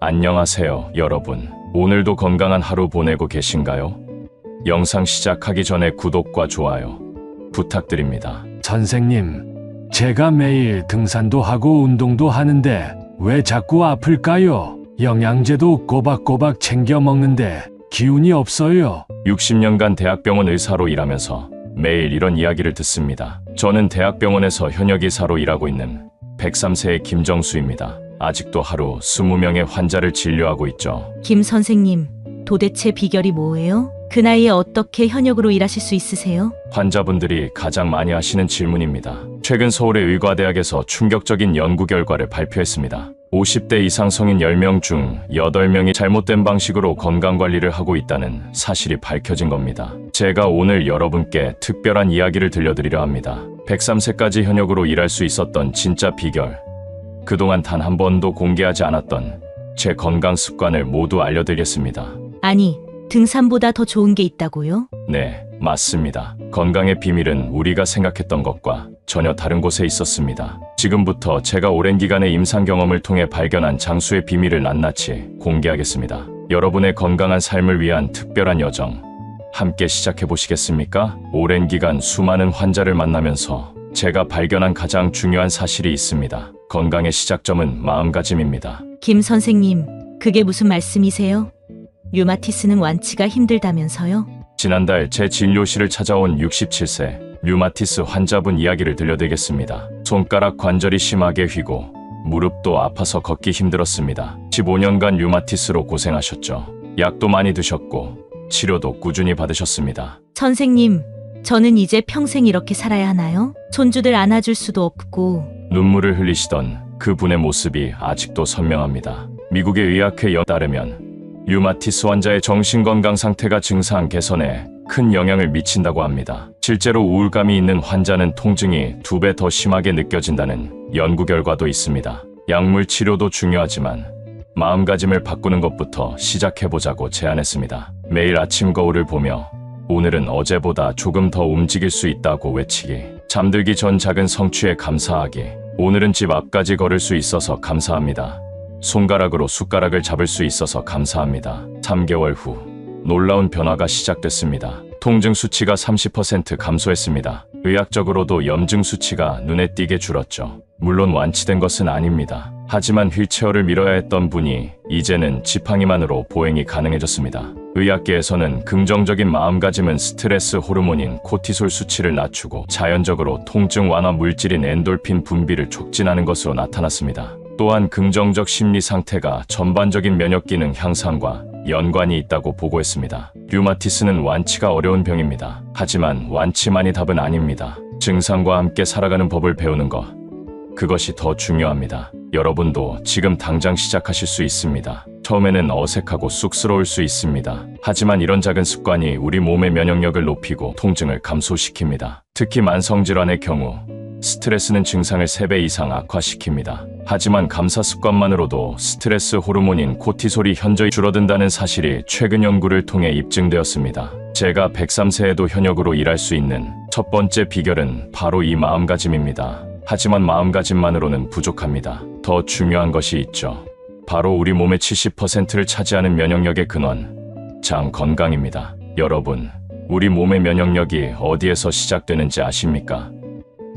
안녕하세요, 여러분. 오늘도 건강한 하루 보내고 계신가요? 영상 시작하기 전에 구독과 좋아요 부탁드립니다. 선생님, 제가 매일 등산도 하고 운동도 하는데 왜 자꾸 아플까요? 영양제도 꼬박꼬박 챙겨 먹는데 기운이 없어요. 60년간 대학병원 의사로 일하면서 매일 이런 이야기를 듣습니다. 저는 대학병원에서 현역 의사로 일하고 있는 103세의 김정수입니다. 아직도 하루 20명의 환자를 진료하고 있죠. 김 선생님, 도대체 비결이 뭐예요? 그 나이에 어떻게 현역으로 일하실 수 있으세요? 환자분들이 가장 많이 하시는 질문입니다. 최근 서울의 의과대학에서 충격적인 연구 결과를 발표했습니다. 50대 이상 성인 10명 중 8명이 잘못된 방식으로 건강관리를 하고 있다는 사실이 밝혀진 겁니다. 제가 오늘 여러분께 특별한 이야기를 들려드리려 합니다. 103세까지 현역으로 일할 수 있었던 진짜 비결, 그동안 단 한 번도 공개하지 않았던 제 건강 습관을 모두 알려드리겠습니다. 아니, 등산보다 더 좋은 게 있다고요? 네, 맞습니다. 건강의 비밀은 우리가 생각했던 것과 전혀 다른 곳에 있었습니다. 지금부터 제가 오랜 기간의 임상 경험을 통해 발견한 장수의 비밀을 낱낱이 공개하겠습니다. 여러분의 건강한 삶을 위한 특별한 여정, 함께 시작해 보시겠습니까? 오랜 기간 수많은 환자를 만나면서 제가 발견한 가장 중요한 사실이 있습니다. 건강의 시작점은 마음가짐입니다. 김 선생님, 그게 무슨 말씀이세요? 류마티스는 완치가 힘들다면서요? 지난달 제 진료실을 찾아온 67세 류마티스 환자분 이야기를 들려드리겠습니다. 손가락 관절이 심하게 휘고 무릎도 아파서 걷기 힘들었습니다. 15년간 류마티스로 고생하셨죠. 약도 많이 드셨고 치료도 꾸준히 받으셨습니다. 선생님, 저는 이제 평생 이렇게 살아야 하나요? 손주들 안아줄 수도 없고. 눈물을 흘리시던 그분의 모습이 아직도 선명합니다. 미국의 의학회에 따르면 류마티스 환자의 정신건강 상태가 증상 개선에 큰 영향을 미친다고 합니다. 실제로 우울감이 있는 환자는 통증이 2배 더 심하게 느껴진다는 연구 결과도 있습니다. 약물 치료도 중요하지만 마음가짐을 바꾸는 것부터 시작해보자고 제안했습니다. 매일 아침 거울을 보며 오늘은 어제보다 조금 더 움직일 수 있다고 외치기, 잠들기 전 작은 성취에 감사하기, 오늘은 집 앞까지 걸을 수 있어서 감사합니다. 손가락으로 숟가락을 잡을 수 있어서 감사합니다. 3개월 후 놀라운 변화가 시작됐습니다. 통증 수치가 30% 감소했습니다. 의학적으로도 염증 수치가 눈에 띄게 줄었죠. 물론 완치된 것은 아닙니다. 하지만 휠체어를 밀어야 했던 분이 이제는 지팡이만으로 보행이 가능해졌습니다. 의학계에서는 긍정적인 마음가짐은 스트레스 호르몬인 코티솔 수치를 낮추고 자연적으로 통증 완화 물질인 엔돌핀 분비를 촉진하는 것으로 나타났습니다. 또한 긍정적 심리 상태가 전반적인 면역 기능 향상과 연관이 있다고 보고했습니다. 류마티스는 완치가 어려운 병입니다. 하지만 완치만이 답은 아닙니다. 증상과 함께 살아가는 법을 배우는 것, 그것이 더 중요합니다. 여러분도 지금 당장 시작하실 수 있습니다. 처음에는 어색하고 쑥스러울 수 있습니다. 하지만 이런 작은 습관이 우리 몸의 면역력을 높이고 통증을 감소시킵니다. 특히 만성질환의 경우 스트레스는 증상을 3배 이상 악화시킵니다. 하지만 감사 습관만으로도 스트레스 호르몬인 코티솔이 현저히 줄어든다는 사실이 최근 연구를 통해 입증되었습니다. 제가 103세에도 현역으로 일할 수 있는 첫 번째 비결은 바로 이 마음가짐입니다. 하지만 마음가짐만으로는 부족합니다. 더 중요한 것이 있죠. 바로 우리 몸의 70%를 차지하는 면역력의 근원, 장 건강입니다. 여러분, 우리 몸의 면역력이 어디에서 시작되는지 아십니까?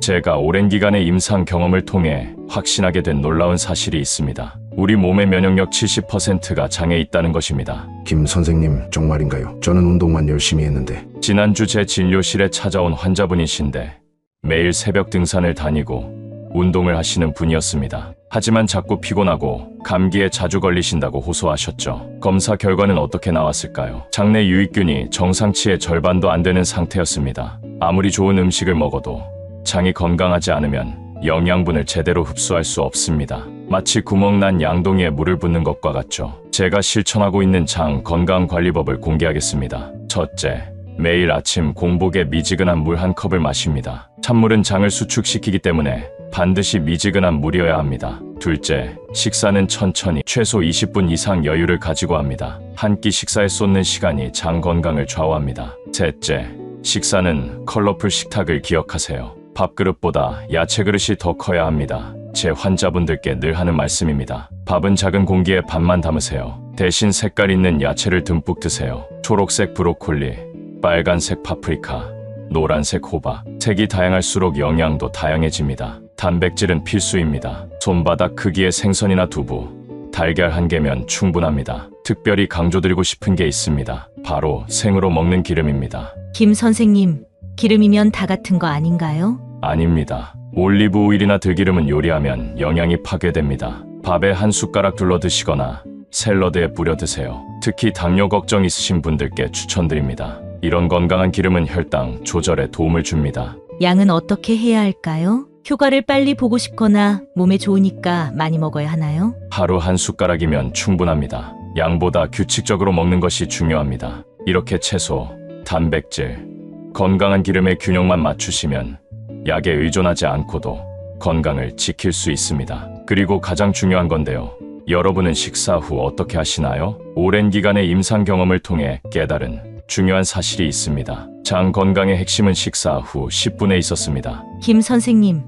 제가 오랜 기간의 임상 경험을 통해 확신하게 된 놀라운 사실이 있습니다. 우리 몸의 면역력 70%가 장에 있다는 것입니다. 김 선생님, 정말인가요? 저는 운동만 열심히 했는데. 지난주 제 진료실에 찾아온 환자분이신데 매일 새벽 등산을 다니고 운동을 하시는 분이었습니다. 하지만 자꾸 피곤하고 감기에 자주 걸리신다고 호소하셨죠. 검사 결과는 어떻게 나왔을까요? 장내 유익균이 정상치의 절반도 안 되는 상태였습니다. 아무리 좋은 음식을 먹어도 장이 건강하지 않으면 영양분을 제대로 흡수할 수 없습니다. 마치 구멍난 양동이에 물을 붓는 것과 같죠. 제가 실천하고 있는 장 건강관리법을 공개하겠습니다. 첫째, 매일 아침 공복에 미지근한 물 1컵을 마십니다. 찬물은 장을 수축시키기 때문에 반드시 미지근한 물이어야 합니다. 둘째, 식사는 천천히 최소 20분 이상 여유를 가지고 합니다. 한 끼 식사에 쏟는 시간이 장 건강을 좌우합니다. 셋째, 식사는 컬러풀 식탁을 기억하세요. 밥그릇보다 야채 그릇이 더 커야 합니다. 제 환자분들께 늘 하는 말씀입니다. 밥은 작은 공기에 반만 담으세요. 대신 색깔 있는 야채를 듬뿍 드세요. 초록색 브로콜리, 빨간색 파프리카, 노란색 호박. 색이 다양할수록 영양도 다양해집니다. 단백질은 필수입니다. 손바닥 크기의 생선이나 두부, 달걀 한 개면 충분합니다. 특별히 강조드리고 싶은 게 있습니다. 바로 생으로 먹는 기름입니다. 김 선생님, 기름이면 다 같은 거 아닌가요? 아닙니다. 올리브 오일이나 들기름은 요리하면 영양이 파괴됩니다. 밥에 한 숟가락 둘러 드시거나 샐러드에 뿌려 드세요. 특히 당뇨 걱정 있으신 분들께 추천드립니다. 이런 건강한 기름은 혈당 조절에 도움을 줍니다. 양은 어떻게 해야 할까요? 효과를 빨리 보고 싶거나 몸에 좋으니까 많이 먹어야 하나요? 하루 한 숟가락이면 충분합니다. 양보다 규칙적으로 먹는 것이 중요합니다. 이렇게 채소, 단백질, 건강한 기름의 균형만 맞추시면 약에 의존하지 않고도 건강을 지킬 수 있습니다. 그리고 가장 중요한 건데요. 여러분은 식사 후 어떻게 하시나요? 오랜 기간의 임상 경험을 통해 깨달은 중요한 사실이 있습니다. 장 건강의 핵심은 식사 후 10분에 있었습니다. 김 선생님,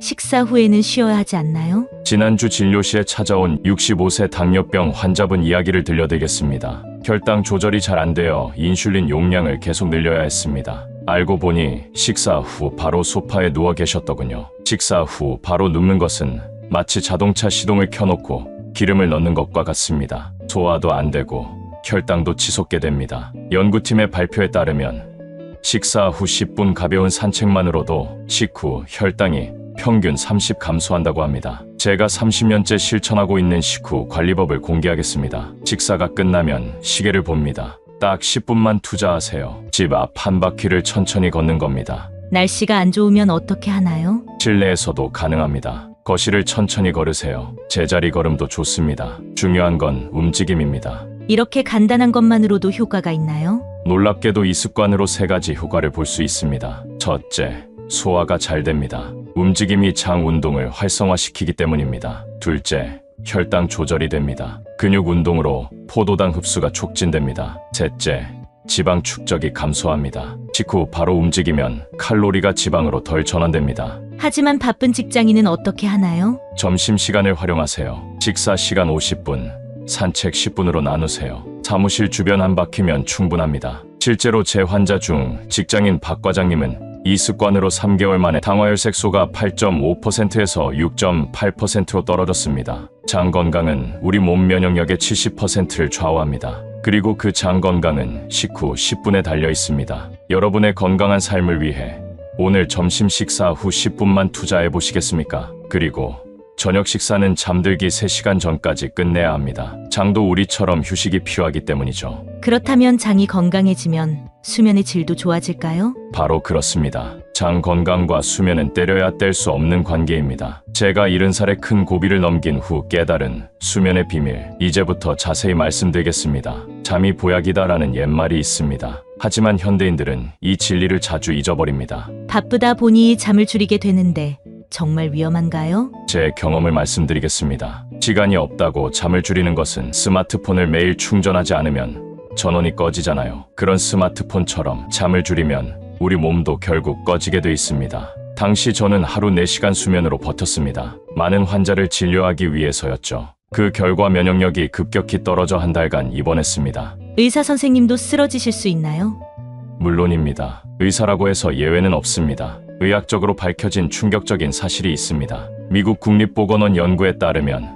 식사 후에는 쉬어야 하지 않나요? 지난주 진료실에 찾아온 65세 당뇨병 환자분 이야기를 들려드리겠습니다. 혈당 조절이 잘 안 되어 인슐린 용량을 계속 늘려야 했습니다. 알고 보니 식사 후 바로 소파에 누워 계셨더군요. 식사 후 바로 눕는 것은 마치 자동차 시동을 켜놓고 기름을 넣는 것과 같습니다. 소화도 안 되고 혈당도 치솟게 됩니다. 연구팀의 발표에 따르면 식사 후 10분 가벼운 산책만으로도 식후 혈당이 평균 30 감소한다고 합니다. 제가 30년째 실천하고 있는 식후 관리법을 공개하겠습니다. 식사가 끝나면 시계를 봅니다. 딱 10분만 투자하세요. 집 앞 한 바퀴를 천천히 걷는 겁니다. 날씨가 안 좋으면 어떻게 하나요? 실내에서도 가능합니다. 거실을 천천히 걸으세요. 제자리 걸음도 좋습니다. 중요한 건 움직임입니다. 이렇게 간단한 것만으로도 효과가 있나요? 놀랍게도 이 습관으로 3가지 효과를 볼 수 있습니다. 첫째, 소화가 잘 됩니다. 움직임이 장 운동을 활성화시키기 때문입니다. 둘째, 혈당 조절이 됩니다. 근육 운동으로 포도당 흡수가 촉진됩니다. 셋째, 지방 축적이 감소합니다. 식후 바로 움직이면 칼로리가 지방으로 덜 전환됩니다. 하지만 바쁜 직장인은 어떻게 하나요? 점심시간을 활용하세요. 식사 시간 50분, 산책 10분으로 나누세요. 사무실 주변 한 바퀴면 충분합니다. 실제로 제 환자 중 직장인 박 과장님은 이 습관으로 3개월 만에 당화혈색소가 8.5%에서 6.8%로 떨어졌습니다. 장 건강은 우리 몸 면역력의 70%를 좌우합니다. 그리고 그 장 건강은 식후 10분에 달려 있습니다. 여러분의 건강한 삶을 위해 오늘 점심 식사 후 10분만 투자해 보시겠습니까? 그리고 저녁 식사는 잠들기 3시간 전까지 끝내야 합니다. 장도 우리처럼 휴식이 필요하기 때문이죠. 그렇다면 장이 건강해지면 수면의 질도 좋아질까요? 바로 그렇습니다. 장 건강과 수면은 때려야 뗄 수 없는 관계입니다. 제가 70살의 큰 고비를 넘긴 후 깨달은 수면의 비밀, 이제부터 자세히 말씀드리겠습니다. 잠이 보약이다라는 옛말이 있습니다. 하지만 현대인들은 이 진리를 자주 잊어버립니다. 바쁘다 보니 잠을 줄이게 되는데 정말 위험한가요? 제 경험을 말씀드리겠습니다. 시간이 없다고 잠을 줄이는 것은 스마트폰을 매일 충전하지 않으면 전원이 꺼지잖아요. 그런 스마트폰처럼 잠을 줄이면 우리 몸도 결국 꺼지게 돼 있습니다. 당시 저는 하루 4시간 수면으로 버텼습니다. 많은 환자를 진료하기 위해서였죠. 그 결과 면역력이 급격히 떨어져 한 달간 입원했습니다. 의사 선생님도 쓰러지실 수 있나요? 물론입니다. 의사라고 해서 예외는 없습니다. 의학적으로 밝혀진 충격적인 사실이 있습니다. 미국 국립보건원 연구에 따르면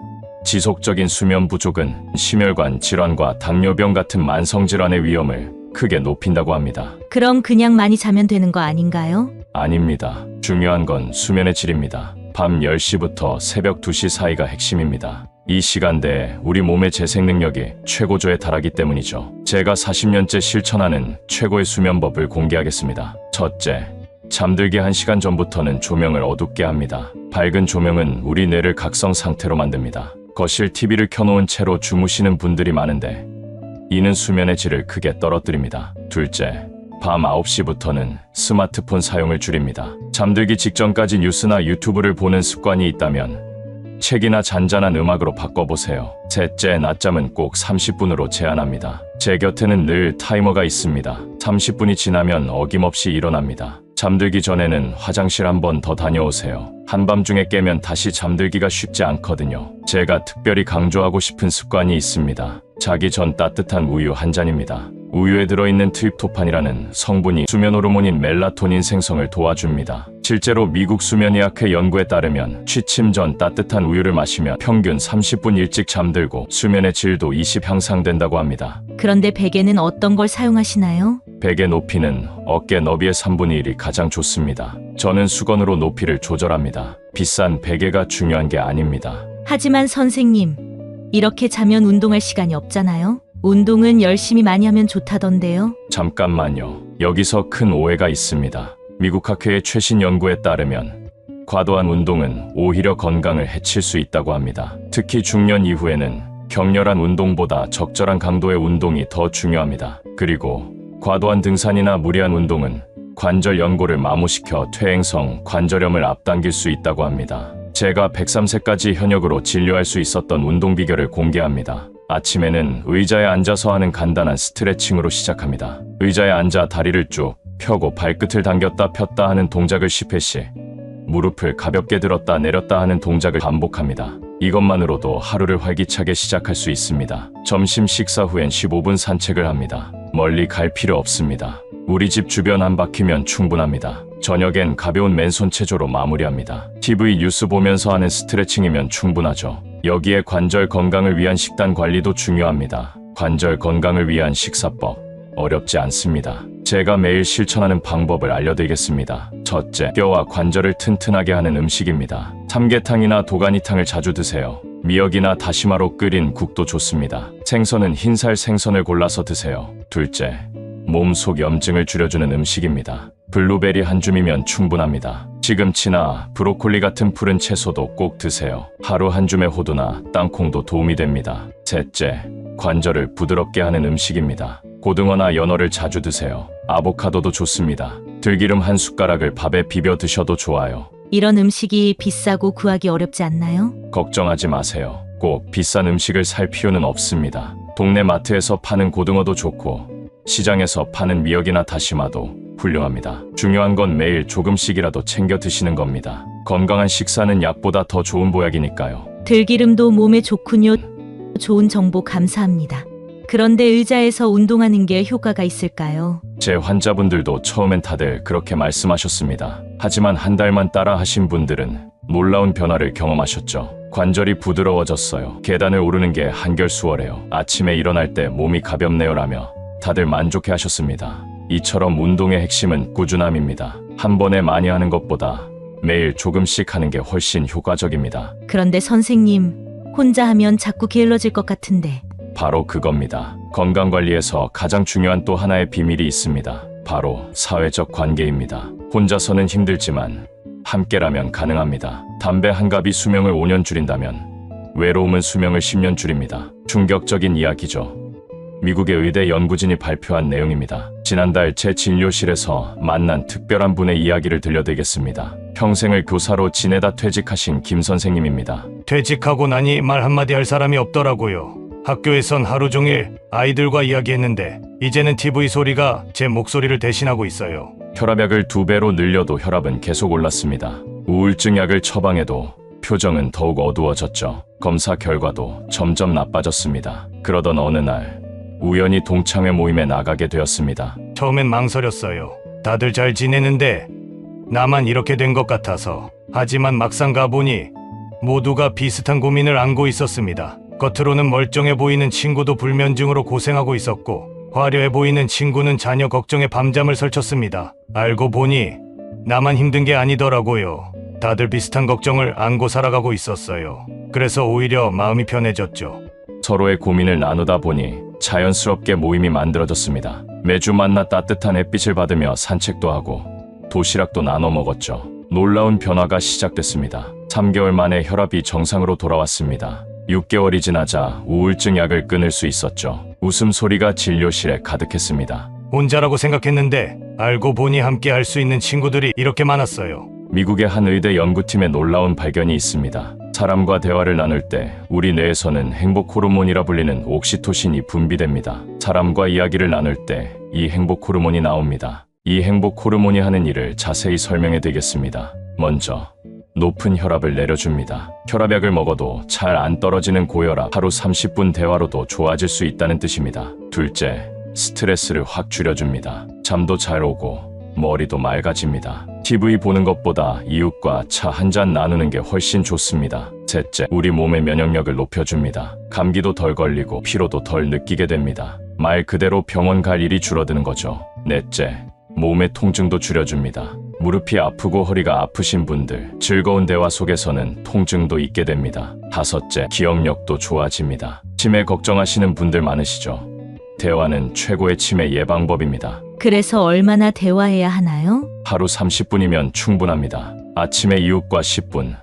지속적인 수면 부족은 심혈관 질환과 당뇨병 같은 만성질환의 위험을 크게 높인다고 합니다. 그럼 그냥 많이 자면 되는 거 아닌가요? 아닙니다. 중요한 건 수면의 질입니다. 밤 10시부터 새벽 2시 사이가 핵심입니다. 이 시간대에 우리 몸의 재생 능력이 최고조에 달하기 때문이죠. 제가 40년째 실천하는 최고의 수면법을 공개하겠습니다. 첫째, 잠들기 1시간 전부터는 조명을 어둡게 합니다. 밝은 조명은 우리 뇌를 각성 상태로 만듭니다. 거실 TV를 켜놓은 채로 주무시는 분들이 많은데 이는 수면의 질을 크게 떨어뜨립니다. 둘째, 밤 9시부터는 스마트폰 사용을 줄입니다. 잠들기 직전까지 뉴스나 유튜브를 보는 습관이 있다면 책이나 잔잔한 음악으로 바꿔보세요. 셋째, 낮잠은 꼭 30분으로 제한합니다. 제 곁에는 늘 타이머가 있습니다. 30분이 지나면 어김없이 일어납니다. 잠들기 전에는 화장실 한 번 더 다녀오세요. 한밤중에 깨면 다시 잠들기가 쉽지 않거든요. 제가 특별히 강조하고 싶은 습관이 있습니다. 자기 전 따뜻한 우유 한 잔입니다. 우유에 들어있는 트립토판이라는 성분이 수면 호르몬인 멜라토닌 생성을 도와줍니다. 실제로 미국 수면의학회 연구에 따르면 취침 전 따뜻한 우유를 마시면 평균 30분 일찍 잠들고 수면의 질도 20 향상된다고 합니다. 그런데 베개는 어떤 걸 사용하시나요? 베개 높이는 어깨 너비의 3분의 1이 가장 좋습니다. 저는 수건으로 높이를 조절합니다. 비싼 베개가 중요한 게 아닙니다. 하지만 선생님, 이렇게 자면 운동할 시간이 없잖아요? 운동은 열심히 많이 하면 좋다던데요? 잠깐만요. 여기서 큰 오해가 있습니다. 미국 학회의 최신 연구에 따르면 과도한 운동은 오히려 건강을 해칠 수 있다고 합니다. 특히 중년 이후에는 격렬한 운동보다 적절한 강도의 운동이 더 중요합니다. 그리고 과도한 등산이나 무리한 운동은 관절 연골을 마모시켜 퇴행성 관절염을 앞당길 수 있다고 합니다. 제가 103세까지 현역으로 진료할 수 있었던 운동 비결을 공개합니다. 아침에는 의자에 앉아서 하는 간단한 스트레칭으로 시작합니다. 의자에 앉아 다리를 쭉 펴고 발끝을 당겼다 폈다 하는 동작을 10회씩, 무릎을 가볍게 들었다 내렸다 하는 동작을 반복합니다. 이것만으로도 하루를 활기차게 시작할 수 있습니다. 점심 식사 후엔 15분 산책을 합니다. 멀리 갈 필요 없습니다. 우리 집 주변 한 바퀴면 충분합니다. 저녁엔 가벼운 맨손 체조로 마무리합니다. TV 뉴스 보면서 하는 스트레칭이면 충분하죠. 여기에 관절 건강을 위한 식단 관리도 중요합니다. 관절 건강을 위한 식사법, 어렵지 않습니다. 제가 매일 실천하는 방법을 알려드리겠습니다. 첫째, 뼈와 관절을 튼튼하게 하는 음식입니다. 삼계탕이나 도가니탕을 자주 드세요. 미역이나 다시마로 끓인 국도 좋습니다. 생선은 흰살 생선을 골라서 드세요. 둘째, 몸속 염증을 줄여주는 음식입니다. 블루베리 한 줌이면 충분합니다. 시금치나 브로콜리 같은 푸른 채소도 꼭 드세요. 하루 한 줌의 호두나 땅콩도 도움이 됩니다. 셋째, 관절을 부드럽게 하는 음식입니다. 고등어나 연어를 자주 드세요. 아보카도도 좋습니다. 들기름 한 숟가락을 밥에 비벼 드셔도 좋아요. 이런 음식이 비싸고 구하기 어렵지 않나요? 걱정하지 마세요. 꼭 비싼 음식을 살 필요는 없습니다. 동네 마트에서 파는 고등어도 좋고 시장에서 파는 미역이나 다시마도 훌륭합니다. 중요한 건 매일 조금씩이라도 챙겨 드시는 겁니다. 건강한 식사는 약보다 더 좋은 보약이니까요. 들기름도 몸에 좋군요. 좋은 정보 감사합니다. 그런데 의자에서 운동하는 게 효과가 있을까요? 제 환자분들도 처음엔 다들 그렇게 말씀하셨습니다. 하지만 한 달만 따라 하신 분들은 놀라운 변화를 경험하셨죠. 관절이 부드러워졌어요. 계단을 오르는 게 한결 수월해요. 아침에 일어날 때 몸이 가볍네요라며 다들 만족해 하셨습니다. 이처럼 운동의 핵심은 꾸준함입니다. 한 번에 많이 하는 것보다 매일 조금씩 하는 게 훨씬 효과적입니다. 그런데 선생님, 혼자 하면 자꾸 게을러질 것 같은데. 바로 그겁니다. 건강관리에서 가장 중요한 또 하나의 비밀이 있습니다. 바로 사회적 관계입니다. 혼자서는 힘들지만 함께라면 가능합니다. 담배 한 갑이 수명을 5년 줄인다면 외로움은 수명을 10년 줄입니다. 충격적인 이야기죠. 미국의 의대 연구진이 발표한 내용입니다. 지난달 제 진료실에서 만난 특별한 분의 이야기를 들려드리겠습니다. 평생을 교사로 지내다 퇴직하신 김 선생님입니다. 퇴직하고 나니 말 한마디 할 사람이 없더라고요. 학교에선 하루 종일 아이들과 이야기했는데 이제는 TV 소리가 제 목소리를 대신하고 있어요. 혈압약을 2배로 늘려도 혈압은 계속 올랐습니다. 우울증 약을 처방해도 표정은 더욱 어두워졌죠. 검사 결과도 점점 나빠졌습니다. 그러던 어느 날 우연히 동창회 모임에 나가게 되었습니다. 처음엔 망설였어요. 다들 잘 지내는데 나만 이렇게 된 것 같아서. 하지만 막상 가보니 모두가 비슷한 고민을 안고 있었습니다. 겉으로는 멀쩡해 보이는 친구도 불면증으로 고생하고 있었고 화려해 보이는 친구는 자녀 걱정에 밤잠을 설쳤습니다. 알고 보니 나만 힘든 게 아니더라고요. 다들 비슷한 걱정을 안고 살아가고 있었어요. 그래서 오히려 마음이 편해졌죠. 서로의 고민을 나누다 보니 자연스럽게 모임이 만들어졌습니다. 매주 만나 따뜻한 햇빛을 받으며 산책도 하고 도시락도 나눠 먹었죠. 놀라운 변화가 시작됐습니다. 3개월 만에 혈압이 정상으로 돌아왔습니다. 6개월이 지나자 우울증 약을 끊을 수 있었죠. 웃음소리가 진료실에 가득했습니다. 혼자라고 생각했는데 알고 보니 함께 할 수 있는 친구들이 이렇게 많았어요. 미국의 한 의대 연구팀에 놀라운 발견이 있습니다. 사람과 대화를 나눌 때 우리 뇌에서는 행복 호르몬이라 불리는 옥시토신이 분비됩니다. 사람과 이야기를 나눌 때 이 행복 호르몬이 나옵니다. 이 행복 호르몬이 하는 일을 자세히 설명해 드리겠습니다. 먼저 높은 혈압을 내려줍니다. 혈압약을 먹어도 잘 안 떨어지는 고혈압 하루 30분 대화로도 좋아질 수 있다는 뜻입니다. 둘째, 스트레스를 확 줄여줍니다. 잠도 잘 오고 머리도 맑아집니다. TV 보는 것보다 이웃과 차 한 잔 나누는 게 훨씬 좋습니다. 셋째, 우리 몸의 면역력을 높여줍니다. 감기도 덜 걸리고 피로도 덜 느끼게 됩니다. 말 그대로 병원 갈 일이 줄어드는 거죠. 넷째, 몸의 통증도 줄여줍니다. 무릎이 아프고 허리가 아프신 분들, 즐거운 대화 속에서는 통증도 잊게 됩니다. 다섯째, 기억력도 좋아집니다. 치매 걱정하시는 분들 많으시죠? 대화는 최고의 치매 예방법입니다. 그래서 얼마나 대화해야 하나요? 하루 30분이면 충분합니다. 아침에 이웃과 10분,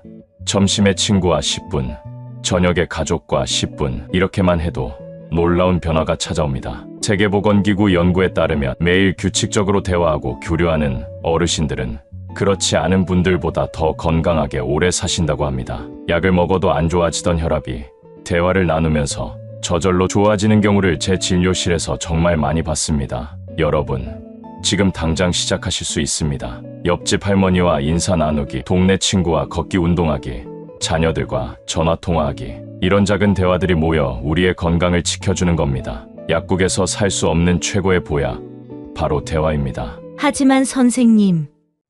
점심에 친구와 10분, 저녁에 가족과 10분, 이렇게만 해도 놀라운 변화가 찾아옵니다. 세계보건기구 연구에 따르면 매일 규칙적으로 대화하고 교류하는 어르신들은 그렇지 않은 분들보다 더 건강하게 오래 사신다고 합니다. 약을 먹어도 안 좋아지던 혈압이 대화를 나누면서 저절로 좋아지는 경우를 제 진료실에서 정말 많이 봤습니다. 여러분, 지금 당장 시작하실 수 있습니다. 옆집 할머니와 인사 나누기, 동네 친구와 걷기 운동하기, 자녀들과 전화통화하기, 이런 작은 대화들이 모여 우리의 건강을 지켜주는 겁니다. 약국에서 살 수 없는 최고의 보약, 바로 대화입니다. 하지만 선생님,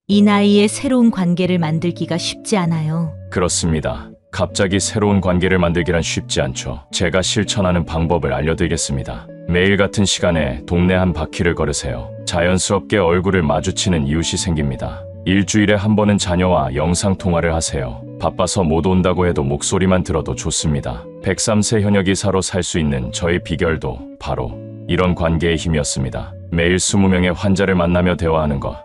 이 나이에 새로운 관계를 만들기가 쉽지 않아요. 그렇습니다. 갑자기 새로운 관계를 만들기란 쉽지 않죠. 제가 실천하는 방법을 알려드리겠습니다. 매일 같은 시간에 동네 한 바퀴를 걸으세요. 자연스럽게 얼굴을 마주치는 이웃이 생깁니다. 일주일에 한 번은 자녀와 영상통화를 하세요. 바빠서 못 온다고 해도 목소리만 들어도 좋습니다. 103세 현역의사로 살 수 있는 저의 비결도 바로 이런 관계의 힘이었습니다. 매일 20명의 환자를 만나며 대화하는 것.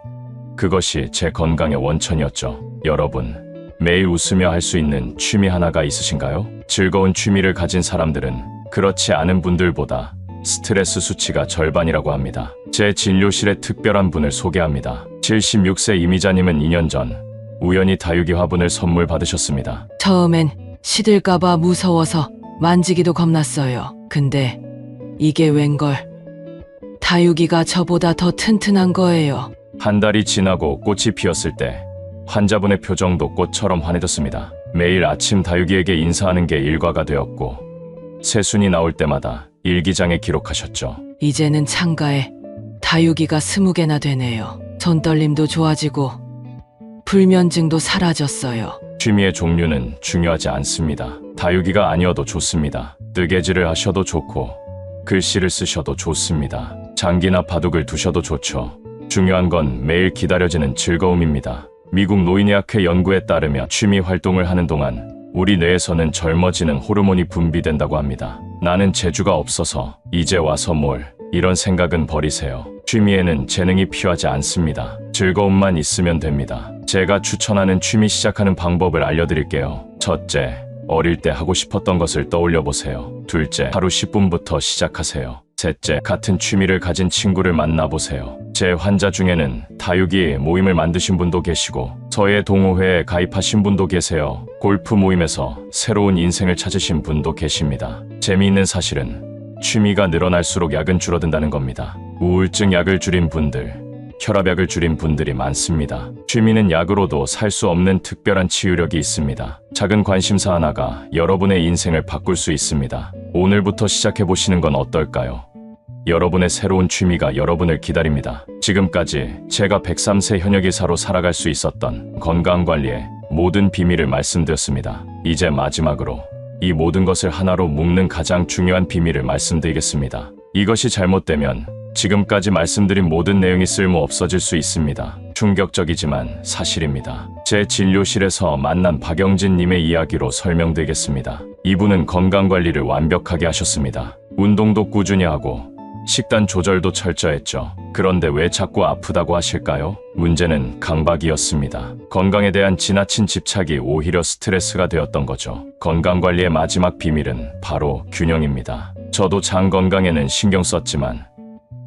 그것이 제 건강의 원천이었죠. 여러분, 매일 웃으며 할 수 있는 취미 하나가 있으신가요? 즐거운 취미를 가진 사람들은 그렇지 않은 분들보다 스트레스 수치가 절반이라고 합니다. 제 진료실에 특별한 분을 소개합니다. 76세 이미자님은 2년 전 우연히 다육이 화분을 선물 받으셨습니다. 처음엔 시들까봐 무서워서 만지기도 겁났어요. 근데 이게 웬걸? 다육이가 저보다 더 튼튼한 거예요. 한 달이 지나고 꽃이 피었을 때 환자분의 표정도 꽃처럼 환해졌습니다. 매일 아침 다육이에게 인사하는 게 일과가 되었고 새순이 나올 때마다 일기장에 기록하셨죠. 이제는 창가에 다육이가 20개나 되네요. 손떨림도 좋아지고 불면증도 사라졌어요. 취미의 종류는 중요하지 않습니다. 다육이가 아니어도 좋습니다. 뜨개질을 하셔도 좋고 글씨를 쓰셔도 좋습니다. 장기나 바둑을 두셔도 좋죠. 중요한 건 매일 기다려지는 즐거움입니다. 미국 노인의학회 연구에 따르면 취미 활동을 하는 동안 우리 뇌에서는 젊어지는 호르몬이 분비된다고 합니다. 나는 재주가 없어서 이제 와서 뭘, 이런 생각은 버리세요. 취미에는 재능이 필요하지 않습니다. 즐거움만 있으면 됩니다. 제가 추천하는 취미 시작하는 방법을 알려드릴게요. 첫째, 어릴 때 하고 싶었던 것을 떠올려 보세요. 둘째, 하루 10분부터 시작하세요. 셋째, 같은 취미를 가진 친구를 만나보세요. 제 환자 중에는 다육이 모임을 만드신 분도 계시고 서예 동호회에 가입하신 분도 계세요. 골프 모임에서 새로운 인생을 찾으신 분도 계십니다. 재미있는 사실은 취미가 늘어날수록 약은 줄어든다는 겁니다. 우울증 약을 줄인 분들, 혈압약을 줄인 분들이 많습니다. 취미는 약으로도 살 수 없는 특별한 치유력이 있습니다. 작은 관심사 하나가 여러분의 인생을 바꿀 수 있습니다. 오늘부터 시작해보시는 건 어떨까요? 여러분의 새로운 취미가 여러분을 기다립니다. 지금까지 제가 103세 현역의사로 살아갈 수 있었던 건강관리의 모든 비밀을 말씀드렸습니다. 이제 마지막으로 이 모든 것을 하나로 묶는 가장 중요한 비밀을 말씀드리겠습니다. 이것이 잘못되면 지금까지 말씀드린 모든 내용이 쓸모 없어질 수 있습니다. 충격적이지만 사실입니다. 제 진료실에서 만난 박영진님의 이야기로 설명드리겠습니다. 이분은 건강관리를 완벽하게 하셨습니다. 운동도 꾸준히 하고 식단 조절도 철저했죠. 그런데 왜 자꾸 아프다고 하실까요? 문제는 강박이었습니다. 건강에 대한 지나친 집착이 오히려 스트레스가 되었던 거죠. 건강관리의 마지막 비밀은 바로 균형입니다. 저도 장 건강에는 신경 썼지만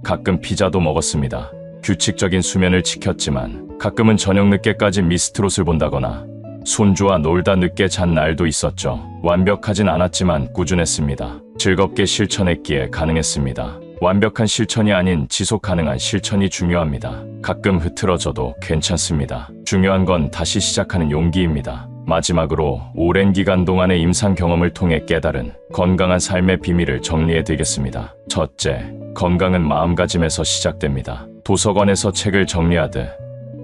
가끔 피자도 먹었습니다. 규칙적인 수면을 지켰지만 가끔은 저녁 늦게까지 미스트롯을 본다거나 손주와 놀다 늦게 잔 날도 있었죠. 완벽하진 않았지만 꾸준했습니다. 즐겁게 실천했기에 가능했습니다. 완벽한 실천이 아닌 지속 가능한 실천이 중요합니다. 가끔 흐트러져도 괜찮습니다. 중요한 건 다시 시작하는 용기입니다. 마지막으로 오랜 기간 동안의 임상 경험을 통해 깨달은 건강한 삶의 비밀을 정리해 드리겠습니다. 첫째, 건강은 마음가짐에서 시작됩니다. 도서관에서 책을 정리하듯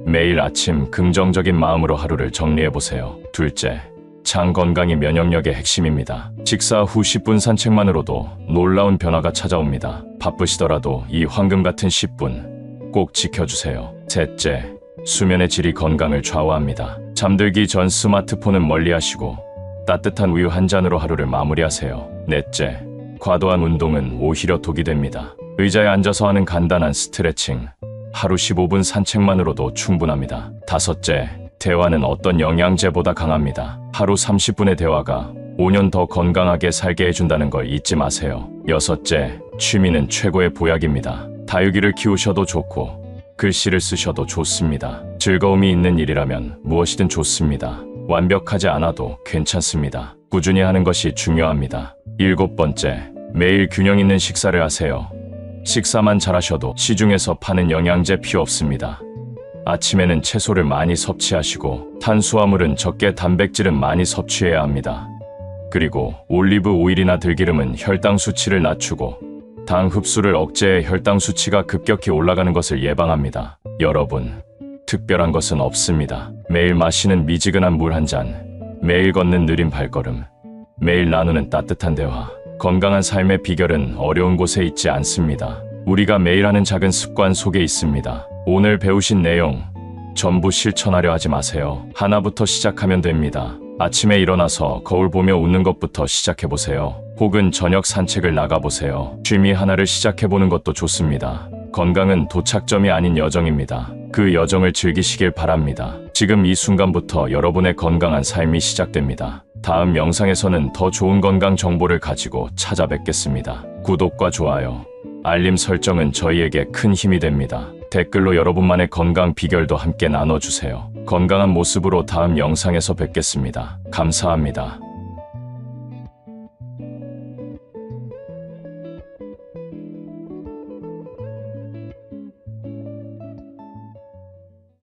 매일 아침 긍정적인 마음으로 하루를 정리해 보세요. 둘째, 장 건강이 면역력의 핵심입니다. 식사 후 10분 산책만으로도 놀라운 변화가 찾아옵니다. 바쁘시더라도 이 황금 같은 10분 꼭 지켜주세요. 셋째, 수면의 질이 건강을 좌우합니다. 잠들기 전 스마트폰은 멀리하시고 따뜻한 우유 한 잔으로 하루를 마무리하세요. 넷째, 과도한 운동은 오히려 독이 됩니다. 의자에 앉아서 하는 간단한 스트레칭, 하루 15분 산책만으로도 충분합니다. 다섯째, 대화는 어떤 영양제보다 강합니다. 하루 30분의 대화가 5년 더 건강하게 살게 해준다는 걸 잊지 마세요. 여섯째, 취미는 최고의 보약입니다. 다육이를 키우셔도 좋고 글씨를 쓰셔도 좋습니다. 즐거움이 있는 일이라면 무엇이든 좋습니다. 완벽하지 않아도 괜찮습니다. 꾸준히 하는 것이 중요합니다. 일곱 번째, 매일 균형 있는 식사를 하세요. 식사만 잘하셔도 시중에서 파는 영양제 필요 없습니다. 아침에는 채소를 많이 섭취하시고 탄수화물은 적게, 단백질은 많이 섭취해야 합니다. 그리고 올리브 오일이나 들기름은 혈당 수치를 낮추고 당 흡수를 억제해 혈당 수치가 급격히 올라가는 것을 예방합니다. 여러분, 특별한 것은 없습니다. 매일 마시는 미지근한 물 한 잔, 매일 걷는 느린 발걸음, 매일 나누는 따뜻한 대화. 건강한 삶의 비결은 어려운 곳에 있지 않습니다. 우리가 매일 하는 작은 습관 속에 있습니다. 오늘 배우신 내용 전부 실천하려 하지 마세요. 하나부터 시작하면 됩니다. 아침에 일어나서 거울 보며 웃는 것부터 시작해보세요. 혹은 저녁 산책을 나가보세요. 취미 하나를 시작해보는 것도 좋습니다. 건강은 도착점이 아닌 여정입니다. 그 여정을 즐기시길 바랍니다. 지금 이 순간부터 여러분의 건강한 삶이 시작됩니다. 다음 영상에서는 더 좋은 건강 정보를 가지고 찾아뵙겠습니다. 구독과 좋아요, 알림 설정은 저희에게 큰 힘이 됩니다. 댓글로 여러분만의 건강 비결도 함께 나눠주세요. 건강한 모습으로 다음 영상에서 뵙겠습니다. 감사합니다.